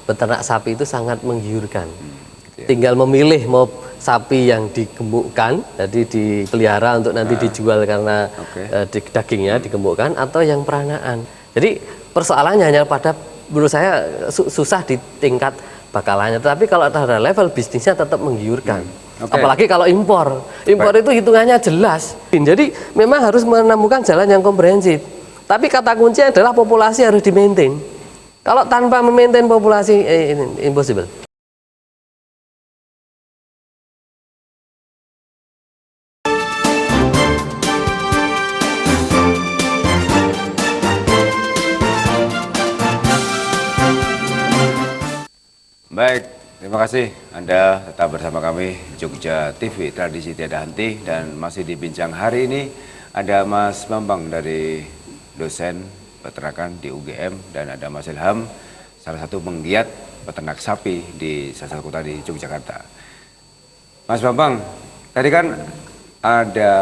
beternak sapi itu sangat menggiurkan. Gitu ya. Tinggal memilih mau sapi yang digemukkan, jadi dipelihara untuk nanti dijual karena dagingnya digemukkan, atau yang peranaan. Jadi persoalannya hanya pada, menurut saya susah di tingkat bakalannya, tapi kalau ada level bisnisnya tetap menggiurkan. Apalagi kalau impor itu hitungannya jelas. Jadi memang harus menemukan jalan yang komprehensif. Tapi kata kunci adalah populasi harus di-maintain. Kalau tanpa memaintain populasi, impossible. Baik, terima kasih Anda tetap bersama kami Jogja TV, Tradisi Tiada Henti, dan masih di bincang hari ini ada Mas Bambang dari dosen peternakan di UGM, dan ada Mas Ilham, salah satu penggiat peternak sapi di salah satu kota di Yogyakarta. Mas Bambang, tadi kan ada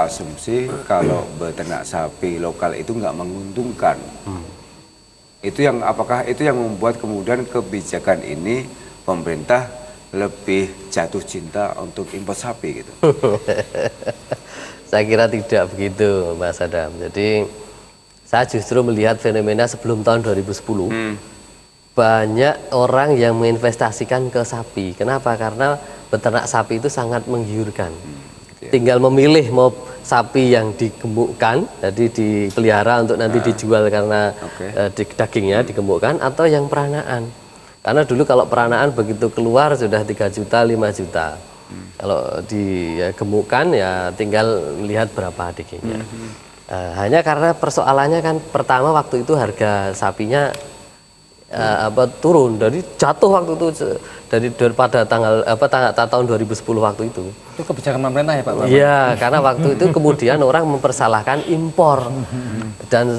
asumsi kalau beternak sapi lokal itu nggak menguntungkan. Itu yang, apakah itu yang membuat kemudian kebijakan ini pemerintah lebih jatuh cinta untuk impor sapi gitu? Saya kira tidak begitu, Mas Adam. Jadi saya justru melihat fenomena sebelum tahun 2010. Banyak orang yang menginvestasikan ke sapi. Kenapa? Karena beternak sapi itu sangat menggiurkan. Tinggal memilih mau sapi yang digemukkan, jadi dipelihara untuk nanti dijual karena dagingnya digemukkan, atau yang peranaan. Karena dulu kalau peranaan begitu keluar sudah 3 juta, 5 juta. Kalau digemukkan ya tinggal melihat berapa dagingnya. Hanya karena persoalannya kan pertama waktu itu harga sapinya turun, dari jatuh waktu itu daripada tahun 2010 waktu itu. Itu kebijakan pemerintah ya Pak? Iya, karena waktu itu kemudian orang mempersalahkan impor dan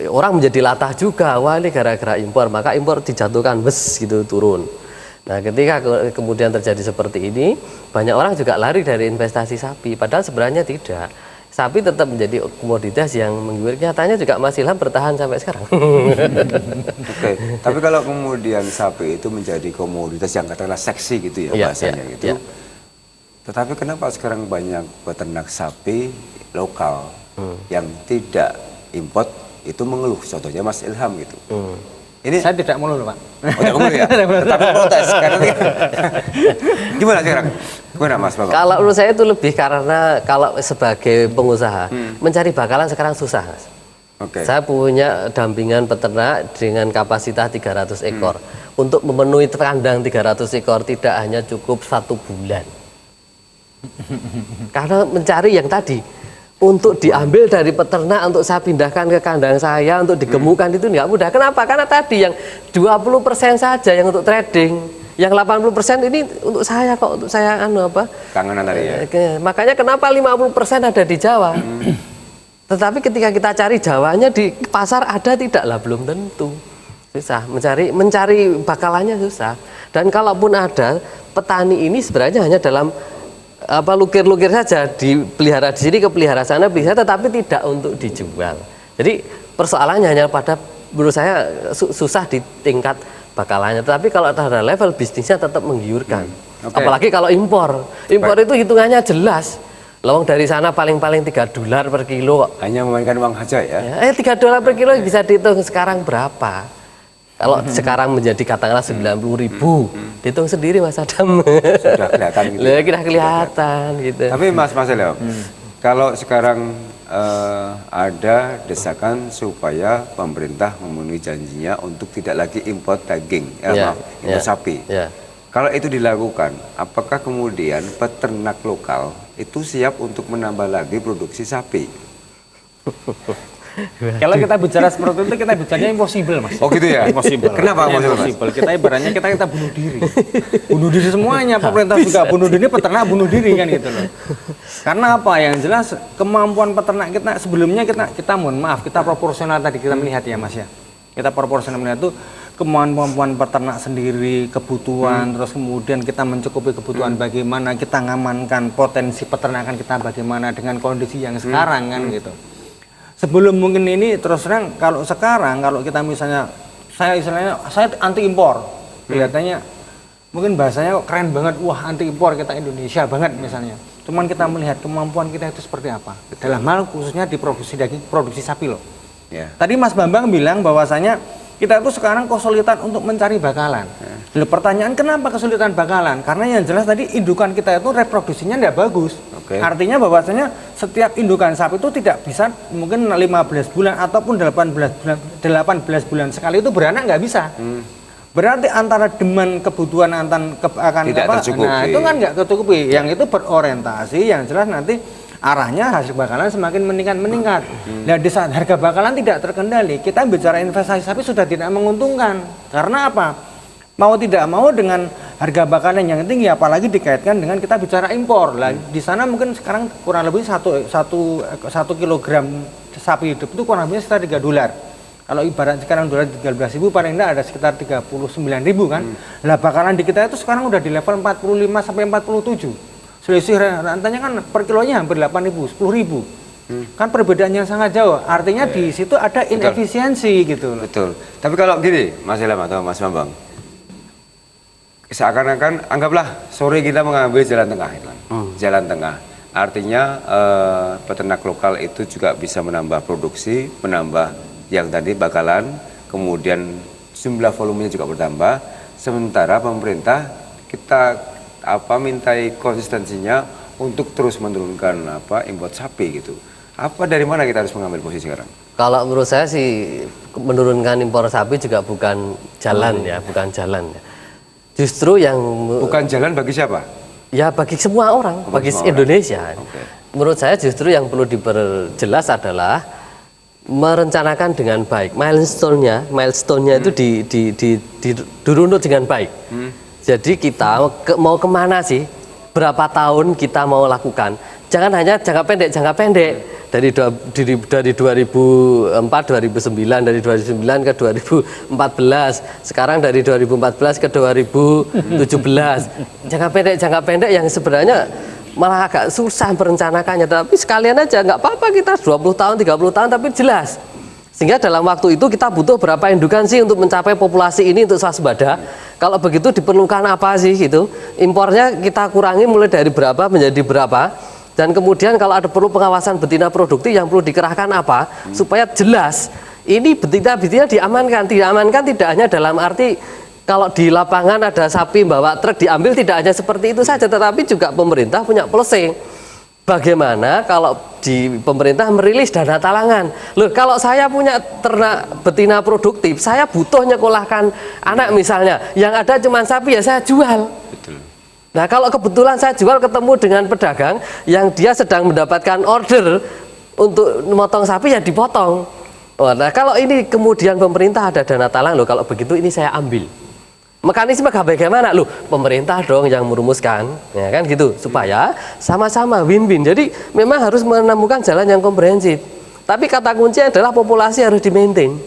orang menjadi latah juga. Wah, ini gara-gara impor, maka impor dijatuhkan, gitu, turun. Nah, ketika kemudian terjadi seperti ini, banyak orang juga lari dari investasi sapi, padahal sebenarnya tidak. Sapi tetap menjadi komoditas yang menggiurkan. Nyatanya juga Mas Ilham bertahan sampai sekarang. Tapi kalau kemudian sapi itu menjadi komoditas yang katakanlah seksi gitu ya bahasanya gitu. Tetapi kenapa sekarang banyak peternak sapi lokal yang tidak import itu mengeluh? Contohnya Mas Ilham gitu. Ini saya tidak mengeluh, Pak. Oh, tidak mengeluh ya? Tetap protes. Gimana sekarang? Gimana Mas Bapak? Kalau menurut saya itu lebih karena kalau sebagai pengusaha mencari bakalan sekarang susah, Mas. Saya punya dampingan peternak dengan kapasitas 300 ekor. Untuk memenuhi kandang 300 ekor tidak hanya cukup 1 bulan. Karena mencari yang tadi, untuk diambil dari peternak untuk saya pindahkan ke kandang saya untuk digemukkan itu nggak mudah. Kenapa? Karena tadi yang 20% saja yang untuk trading, yang 80% ini untuk saya kok, untuk saya kangenan tadi ya. Makanya kenapa 50% ada di Jawa. Tetapi ketika kita cari Jawanya di pasar ada tidaklah, belum tentu. Susah mencari bakalannya susah. Dan kalaupun ada, petani ini sebenarnya hanya dalam lukir-lukir saja, dipelihara di sini, kepelihara sana bisa, tetapi tidak untuk dijual. Jadi persoalannya hanya pada, menurut saya susah di tingkat bakalannya, tetapi kalau ada level bisnisnya tetap menggiurkan. Apalagi kalau impor itu hitungannya jelas. Lawang dari sana paling-paling $3 per kilo. Hanya memainkan uang saja ya? $3 per kilo bisa dihitung sekarang berapa. Kalau sekarang menjadi katakanlah 90.000, dihitung sendiri Mas Adam. Sudah kelihatan gitu. Sudah kelihatan gitu. Tapi Mas Ilham, kalau sekarang ada desakan supaya pemerintah memenuhi janjinya untuk tidak lagi impor daging, impor sapi. Kalau itu dilakukan, apakah kemudian peternak lokal itu siap untuk menambah lagi produksi sapi? Kalau kita bicara seperti itu, kita bicaranya impossible, Mas. Oh gitu ya? Impossible. Kenapa impossible? Kita ibaratnya kita bunuh diri. Bunuh diri semuanya, pemerintah juga bunuh diri, peternak bunuh diri kan gitu loh. Karena apa? Yang jelas kemampuan peternak kita sebelumnya kita mohon maaf, kita proporsional tadi kita melihat ya Mas ya. Kita proporsional melihat itu kemampuan peternak sendiri, kebutuhan, terus kemudian kita mencukupi kebutuhan bagaimana, kita ngamankan potensi peternakan kita bagaimana dengan kondisi yang sekarang kan gitu. Sebelum mungkin ini terus terang kalau sekarang kalau kita misalnya saya istilahnya saya anti impor. Kelihatannya mungkin bahasanya kok keren banget, wah anti impor kita Indonesia banget misalnya. Cuman kita melihat kemampuan kita itu seperti apa. Dalam hal khususnya di produksi daging, produksi sapi loh. Ya. Tadi Mas Bambang bilang bahwasanya kita itu sekarang kesulitan untuk mencari bakalan. Lalu pertanyaan kenapa kesulitan bakalan? Karena yang jelas tadi indukan kita itu reproduksinya tidak bagus. Oke. Artinya bahwasanya setiap indukan sapi itu tidak bisa mungkin 15 bulan ataupun 18 bulan sekali itu beranak nggak bisa. Berarti antara demand kebutuhan akan Tidak apa? tercukupi. Nah, itu kan nggak tercukupi. Yang itu berorientasi yang jelas nanti arahnya hasil bakalan semakin meningkat. Nah, di saat harga bakalan tidak terkendali, kita bicara investasi sapi sudah tidak menguntungkan. Karena apa? Mau tidak mau dengan harga bakalan yang tinggi, apalagi dikaitkan dengan kita bicara impor. Lah, di sana mungkin sekarang kurang lebih satu kilogram sapi hidup itu kurang lebih sekitar $3. Kalau ibarat sekarang dolar 13.000 paling enggak ada sekitar 39.000 kan. Lah bakalan di kita itu sekarang udah di level 45 sampai 47. Selisih rantanya kan per kilonya hampir 8.000, 10.000. Kan perbedaannya sangat jauh. Artinya di situ ada inefisiensi gitu loh. Betul. Tapi kalau gini, Mas Ilham atau Mas Bambang, seakan-akan anggaplah sore kita mengambil jalan tengah itu kan. Jalan tengah. Artinya peternak lokal itu juga bisa menambah produksi, menambah yang tadi bakalan, kemudian jumlah volumenya juga bertambah. Sementara pemerintah kita mintai konsistensinya untuk terus menurunkan impor sapi gitu. Apa dari mana kita harus mengambil posisi sekarang? Kalau menurut saya sih menurunkan impor sapi juga bukan jalan ya, bukan jalan. Justru yang Bukan jalan bagi siapa? ya bagi semua orang, bagi semua Indonesia. Oke. Menurut saya justru yang perlu diperjelas adalah merencanakan dengan baik. Milestone-nya itu dirunut dengan baik. Jadi kita mau kemana sih? Berapa tahun kita mau lakukan? Jangan hanya jangka pendek. Dari 2004, 2009, dari 2009 ke 2014, sekarang dari 2014 ke 2017. Jangka pendek yang sebenarnya malah agak susah merencanakannya, tapi sekalian aja nggak apa-apa kita 20 tahun, 30 tahun tapi jelas. Sehingga dalam waktu itu kita butuh berapa indukan sih untuk mencapai populasi ini untuk swasembada. Kalau begitu diperlukan apa sih gitu. Impornya kita kurangi mulai dari berapa menjadi berapa. Dan kemudian kalau ada perlu pengawasan betina produktif yang perlu dikerahkan apa supaya jelas ini betina-betina diamankan. Diamankan tidak hanya dalam arti kalau di lapangan ada sapi bawa truk diambil, tidak hanya seperti itu saja, tetapi juga pemerintah punya policy. Bagaimana kalau di pemerintah merilis dana talangan? Loh, kalau saya punya ternak betina produktif, saya butuh nyekolahkan anak misalnya, yang ada cuma sapi ya saya jual. Betul. Nah, kalau kebetulan saya jual ketemu dengan pedagang yang dia sedang mendapatkan order untuk memotong sapi ya dipotong. Oh, nah, kalau ini kemudian pemerintah ada dana talangan, loh kalau begitu ini saya ambil. Mekanisme bagaimana? Loh, pemerintah dong yang merumuskan, ya kan gitu, supaya sama-sama win-win. Jadi memang harus menemukan jalan yang komprehensif. Tapi kata kunci adalah populasi harus di-maintain.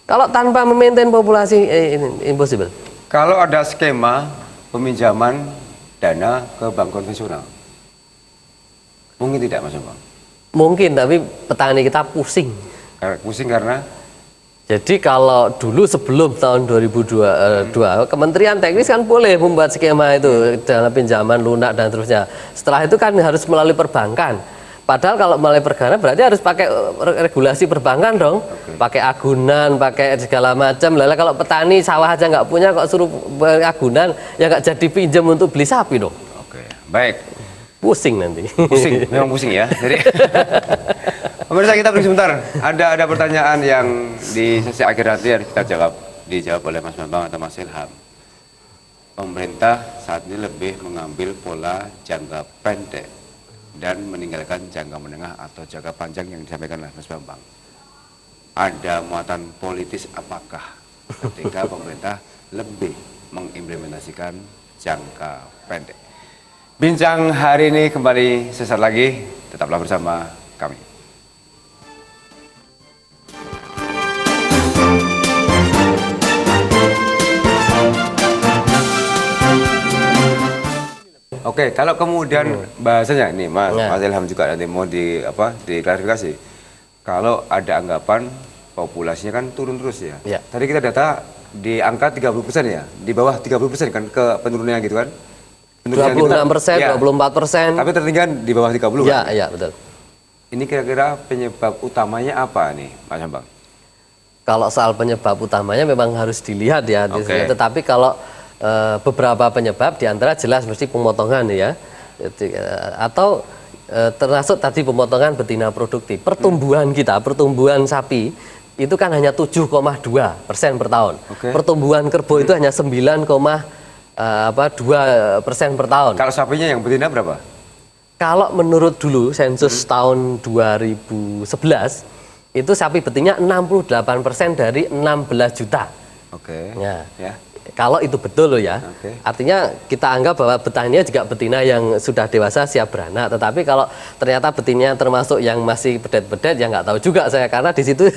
Kalau tanpa memaintain populasi, impossible. Kalau ada skema peminjaman dana ke bank konvensional, mungkin tidak, Mas Bambang? Mungkin, tapi petani kita pusing. Pusing karena Jadi kalau dulu sebelum tahun 2022, Kementerian Teknis kan boleh membuat skema itu dana pinjaman lunak dan terusnya. Setelah itu kan harus melalui perbankan. Padahal kalau melalui perbankan berarti harus pakai regulasi perbankan dong. Pakai agunan, pakai segala macam. Lalu kalau petani sawah aja nggak punya kok suruh agunan, ya nggak jadi pinjam untuk beli sapi dong. Oke, baik. Pusing nanti. Pusing, memang pusing ya. Jadi pemirsa, kita break sebentar. Ada pertanyaan yang di sesi akhir nanti harus kita dijawab oleh Mas Bambang atau Mas Ilham. Pemerintah saat ini lebih mengambil pola jangka pendek dan meninggalkan jangka menengah atau jangka panjang yang disampaikan oleh Mas Bambang. Ada muatan politis apakah ketika pemerintah lebih mengimplementasikan jangka pendek? Bincang hari ini kembali sesaat lagi, tetaplah bersama kami. Oke, kalau kemudian bahasanya ini Mas Ilham juga nanti mau diklarifikasi. Kalau ada anggapan populasinya kan turun terus ya. Ya. Tadi kita data di angka 30% ya, di bawah 30% kan ke penurunannya gitu kan. 26%, ya. 24%. Tapi tertinggal di bawah 30 Ya, kan. ya betul. Ini kira-kira penyebab utamanya apa nih, Mas Bambang? Kalau soal penyebab utamanya memang harus dilihat ya. Oke. Tetapi kalau beberapa penyebab diantara jelas mesti pemotongan ya. Jadi, atau termasuk tadi pemotongan betina produktif. Pertumbuhan kita, pertumbuhan sapi itu kan hanya 7,2% per tahun. Oke. Pertumbuhan kerbau itu hanya 9,2% per tahun. Kalau sapinya yang betina berapa? Kalau menurut dulu sensus tahun 2011 itu sapi betina 68% dari 16 juta. Oke. Ya. Ya. Kalau itu betul loh ya. Oke. Artinya kita anggap bahwa betina juga betina yang sudah dewasa siap beranak. Tetapi kalau ternyata betina termasuk yang masih bedet-bedet ya nggak tahu juga saya karena di situ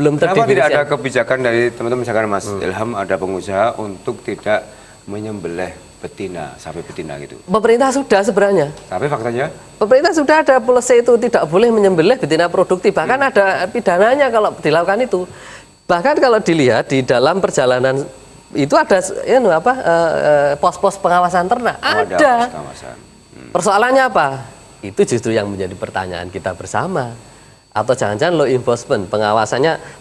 belum Kenapa tidak ada terdefinisi. kebijakan dari teman-teman misalkan Mas Ilham ada pengusaha untuk tidak menyembelih betina, sapi betina gitu. Pemerintah sudah sebenarnya. Tapi faktanya Pemerintah sudah ada policy itu tidak boleh menyembelih betina produktif. Bahkan ada pidananya kalau dilakukan itu. Bahkan kalau dilihat di dalam perjalanan itu ada pos-pos pengawasan ternak. ada Ada. pos kawasan. Persoalannya apa? Itu justru yang menjadi pertanyaan kita bersama. Atau jangan-jangan law enforcement,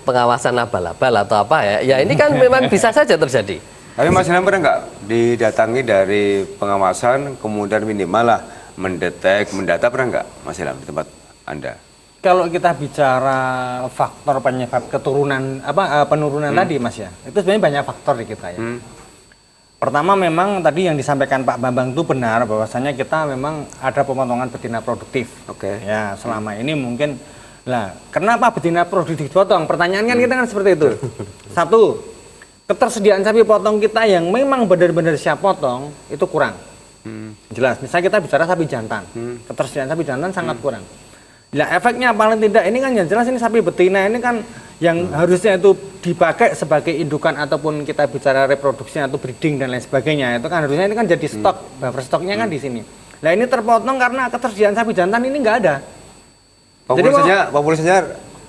pengawasan abal-abal atau apa ya. Ya ini kan memang bisa saja terjadi. Tapi Mas Ilham pernah nggak didatangi dari pengawasan kemudian minimal lah mendetek, mendata pernah nggak Mas Ilham di tempat Anda? Kalau kita bicara faktor penyebab keturunan penurunan tadi Mas ya, itu sebenarnya banyak faktor di kita ya. Pertama memang tadi yang disampaikan Pak Bambang itu benar bahwasanya kita memang ada pemotongan betina produktif. Oke. Ya selama ini mungkin lah kenapa betina produktif dipotong? Pertanyaan kan kita kan seperti itu. Satu, ketersediaan sapi potong kita yang memang benar-benar siap potong itu kurang. Jelas. Misalnya kita bicara sapi jantan, ketersediaan sapi jantan sangat kurang. Nah, efeknya paling tidak ini kan yang jelas ini sapi betina ini kan yang harusnya itu dipakai sebagai indukan ataupun kita bicara reproduksi atau breeding dan lain sebagainya itu kan harusnya ini kan jadi stok buffer stoknya kan di sini. Nah ini terpotong karena ketersediaan sapi jantan ini nggak ada. Populasinya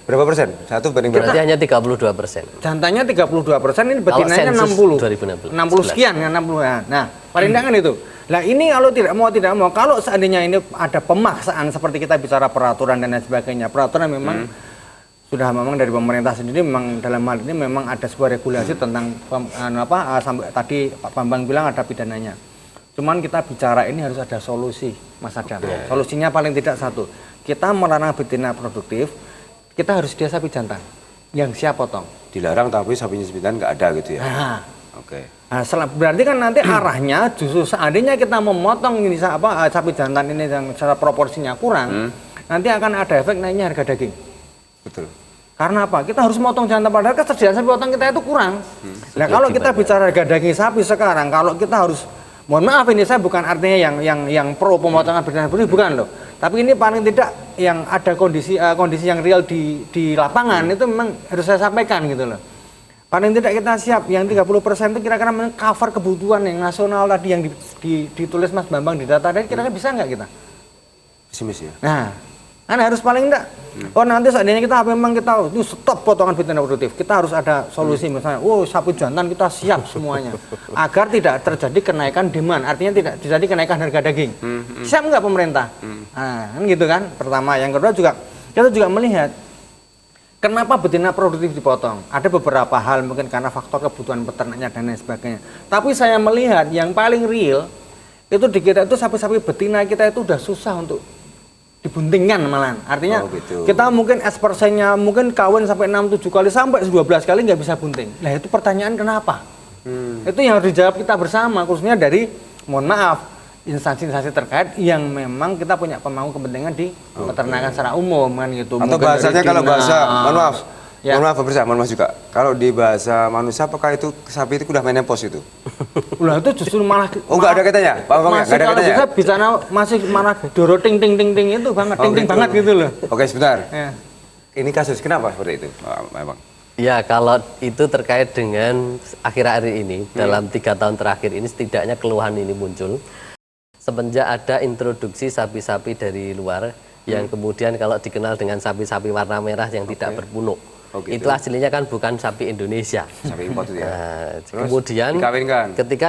berapa persen? Satu banding berapa? Berarti hanya 32%. Jantannya 32%, ini Kalau betinanya sensus 60. 2016. 60 sekian kan 60 ya. Nah, paling tidak kan itu. Nah, ini kalau tidak mau kalau seandainya ini ada pemaksaan seperti kita bicara peraturan dan lain sebagainya. Peraturan memang sudah memang dari pemerintah sendiri memang dalam hal ini memang ada sebuah regulasi tentang sampai tadi Pak Bambang bilang ada pidananya. Cuman kita bicara ini harus ada solusi, Mas Adam. Solusinya paling tidak satu. Kita melarang betina produktif, kita harus dia sapi jantan yang siap potong. Dilarang tapi sapinya sembilan nggak ada gitu ya? Nah, Oke. nah, berarti kan nanti arahnya justru seandainya kita memotong ini sapi jantan ini yang secara proporsinya kurang, nanti akan ada efek naiknya harga daging. Betul. Karena apa? Kita harus motong jantan padahal ketersediaan sapi potong kita itu kurang. Nah, kalau kita bicara harga daging sapi sekarang, kalau kita harus mohon maaf ini saya bukan artinya yang pro pemotongan betina produktif bukan loh. Tapi ini paling tidak yang ada kondisi yang real di lapangan itu memang harus saya sampaikan gitu loh. Paling tidak kita siap yang 30% itu kira-kira cover kebutuhan yang nasional tadi yang ditulis Mas Bambang di data tadi kira-kira bisa nggak kita? Pesimis ya? Nah, kan harus paling enggak. Oh nanti seandainya kita memang kita itu stop potongan betina produktif, kita harus ada solusi misalnya, sapi jantan kita siap semuanya agar tidak terjadi kenaikan demand, artinya tidak terjadi kenaikan harga daging. Siap nggak pemerintah? Nah, kan gitu kan. Pertama, yang kedua juga kita juga melihat kenapa betina produktif dipotong. Ada beberapa hal mungkin karena faktor kebutuhan peternaknya dan lain sebagainya. Tapi saya melihat yang paling real itu di kita itu sapi-sapi betina kita itu udah susah untuk dibuntingkan malahan. Artinya gitu. kita mungkin ekspersennya mungkin kawin sampai 6-7 kali sampai 12 kali nggak bisa bunting. Nah itu pertanyaan kenapa? Itu yang harus dijawab kita bersama khususnya dari mohon maaf instansi-instansi terkait yang memang kita punya pemangku kepentingan di peternakan secara umum kan gitu. Atau Mungkin bahasanya dari kalau dinas. bahasa, mohon maaf, Ya. mohon maaf pemirsa, mohon maaf juga. Kalau di bahasa manusia apakah itu sapi itu udah menopause itu? Lah itu justru malah Nggak ada katanya? Pak Bambang, masih nggak ada kalau katanya? bisa bicara masih malah doro ting ting ting ting itu banget ting ting gitu. banget gitu loh. Oke sebentar. Ya. Ini kasus kenapa seperti itu, Bambang? Ya kalau itu terkait dengan akhir-akhir ini dalam 3 tahun terakhir ini setidaknya keluhan ini muncul semenjak ada introduksi sapi-sapi dari luar yang kemudian kalau dikenal dengan sapi-sapi warna merah yang tidak berpunuk. Oh, gitu. Itu aslinya kan bukan sapi Indonesia. Sapi impor itu ya. Nah, Terus kemudian dikawinkan. ketika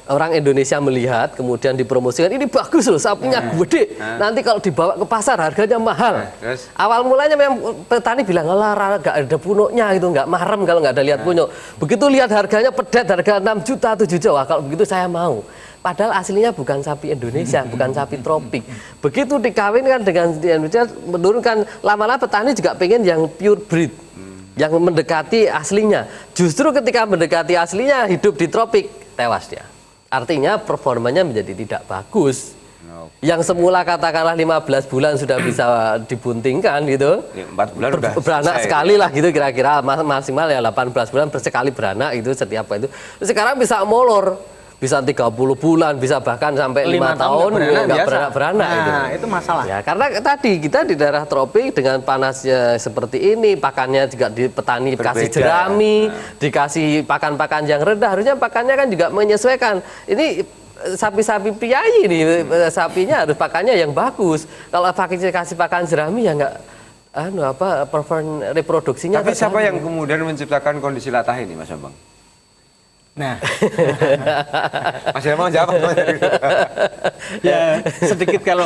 orang Indonesia melihat, kemudian dipromosikan, ini bagus loh sapinya gede. Nanti kalau dibawa ke pasar harganya mahal. Terus? Awal mulanya memang petani bilang, alah nggak ada punuknya gitu, nggak marem kalau nggak ada lihat punuk. Begitu lihat harganya pedet, harga 6 juta, 7 juta, wah kalau begitu saya mau. Padahal aslinya bukan sapi Indonesia, bukan sapi tropik. Begitu dikawinkan dengan Indonesia, menurunkan lama-lama petani juga pengen yang pure breed. Yang mendekati aslinya. Justru ketika mendekati aslinya hidup di tropik, tewas dia. Artinya performanya menjadi tidak bagus. Yang semula katakanlah 15 bulan sudah bisa dibuntingkan gitu. 4 bulan udah beranak selesai. sekali lah gitu kira-kira, maksimal ya 18 bulan sekali beranak itu setiap itu. Sekarang bisa molor. Bisa 30 bulan, bisa bahkan sampai 5 tahun nggak beranak nah, gitu. itu masalah. Ya, karena tadi kita di daerah tropik dengan panasnya seperti ini, pakannya juga di petani dikasih Berbeda, jerami, dikasih pakan-pakan yang rendah, harusnya pakannya kan juga menyesuaikan. Ini sapi-sapi priayi ini, sapinya harus pakannya yang bagus. Kalau kasih pakan jerami ya nggak perform reproduksinya. Tapi siapa yang kemudian menciptakan kondisi latah ini, Mas Bambang? Nah, Mas Bambang jawab. ya sedikit kalau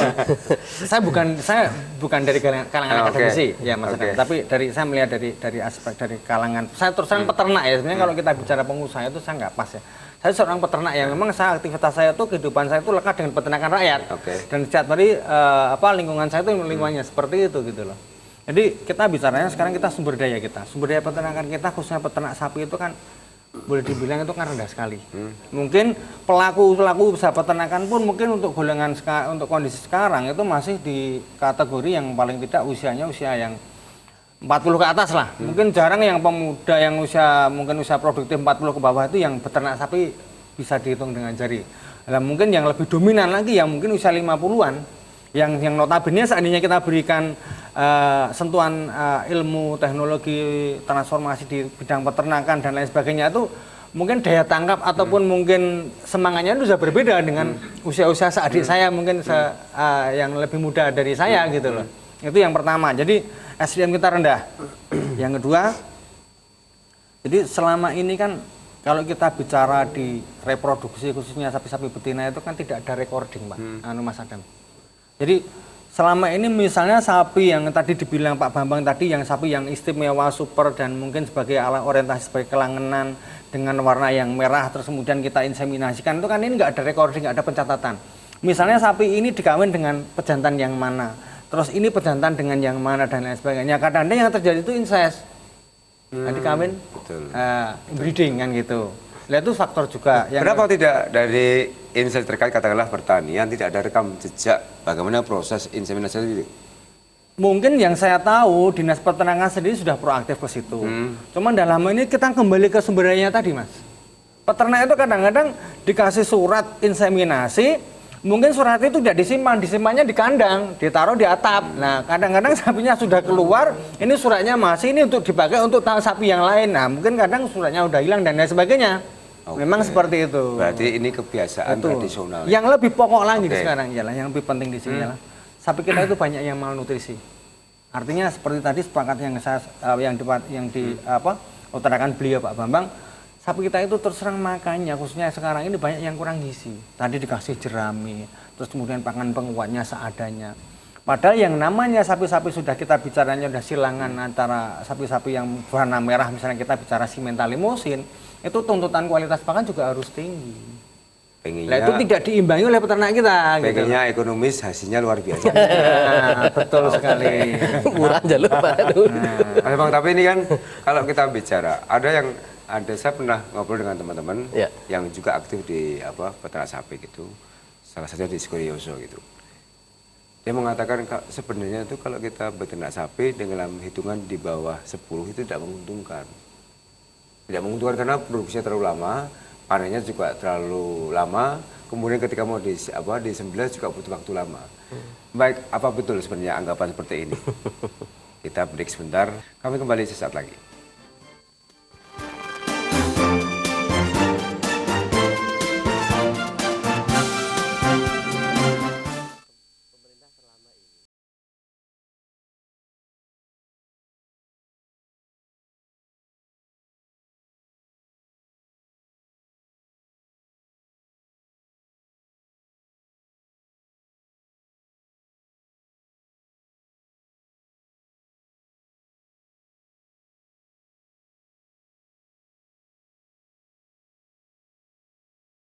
saya bukan dari kalangan akademisi ya Mas Adam, tapi saya melihat dari aspek dari kalangan saya terus terang peternak ya. Sebenarnya kalau kita bicara pengusaha itu saya nggak pas ya. Saya seorang peternak yang memang aktivitas saya itu, kehidupan saya itu lekat dengan peternakan rakyat. Dan setiap hari lingkungan saya itu lingkungannya seperti itu gitu loh. Jadi kita bicaranya sekarang kita sumber daya peternakan kita khususnya peternak sapi itu kan boleh dibilang itu kan rendah sekali. Mungkin pelaku usaha peternakan pun mungkin untuk golongan untuk kondisi sekarang itu masih di kategori yang paling tidak usianya usia yang 40 ke atas lah. Mungkin jarang yang pemuda yang mungkin usia produktif 40 ke bawah itu yang beternak sapi bisa dihitung dengan jari. Nah, mungkin yang lebih dominan lagi yang mungkin usia 50-an yang notabene seandainya kita berikan sentuhan ilmu teknologi transformasi di bidang peternakan dan lain sebagainya itu mungkin daya tangkap ataupun mungkin semangatnya itu sudah berbeda dengan usia-usia seadik saya mungkin yang lebih muda dari saya gitu loh. Itu yang pertama. Jadi SDM kita rendah. Yang kedua, jadi selama ini kan kalau kita bicara di reproduksi khususnya sapi-sapi betina itu kan tidak ada recording, Pak. Mas Adam. Jadi selama ini misalnya sapi yang tadi dibilang Pak Bambang tadi, yang sapi yang istimewa super dan mungkin sebagai alat orientasi sebagai kelangenan dengan warna yang merah terus kemudian kita inseminasikan itu kan ini nggak ada recording, nggak ada pencatatan. Misalnya sapi ini dikawin dengan pejantan yang mana, terus ini pejantan dengan yang mana dan lain sebagainya. Kadang-kadang yang terjadi itu incest, dikawin, breeding kan gitu. Nah itu faktor juga. Kenapa tidak dari insight terkait katakanlah pertanian tidak ada rekam jejak bagaimana proses inseminasi itu? Mungkin yang saya tahu Dinas Peternakan sendiri sudah proaktif ke situ. Cuman dalam ini kita kembali ke sumber dayanya tadi, Mas. Peternak itu kadang-kadang dikasih surat inseminasi, mungkin surat itu tidak disimpannya di kandang, ditaruh di atap. Nah, kadang-kadang sapinya sudah keluar, ini suratnya masih ini untuk dipakai untuk sapi yang lain. Nah, mungkin kadang suratnya udah hilang dan lain sebagainya. Memang seperti itu. Berarti ini kebiasaan tradisional. Yang lebih pokok lagi sekarang ialah yang lebih penting di sini ialah sapi kita itu banyak yang malnutrisi. Artinya seperti tadi sepakat yang utarakan beliau Pak Bambang, sapi kita itu terus terang makannya khususnya sekarang ini banyak yang kurang gizi. Tadi dikasih jerami, terus kemudian pakan penguatnya seadanya. Padahal yang namanya sapi-sapi sudah kita bicaranya sudah silangan antara sapi-sapi yang warna merah, misalnya kita bicara Simmental Limousin, itu tuntutan kualitas pakan juga harus tinggi. Nah, itu tidak diimbangi oleh peternak kita. Pengennya gitu. Ekonomis, hasilnya luar biasa. Nah, betul sekali. Murah jalur Pak. Mas Bang, tapi ini kan kalau kita bicara, saya pernah ngobrol dengan teman-teman yang juga aktif di peternak sapi gitu. Salah satunya di Sukaryoso gitu. Dia mengatakan sebenarnya itu kalau kita beternak sapi dengan hitungan di bawah 10 itu tidak menguntungkan. Tidak menguntungkan karena produksinya terlalu lama, panennya juga terlalu lama, kemudian ketika mau disembelih juga butuh waktu lama. Baik, apa betul sebenarnya anggapan seperti ini? Kita break sebentar, kami kembali sesaat lagi.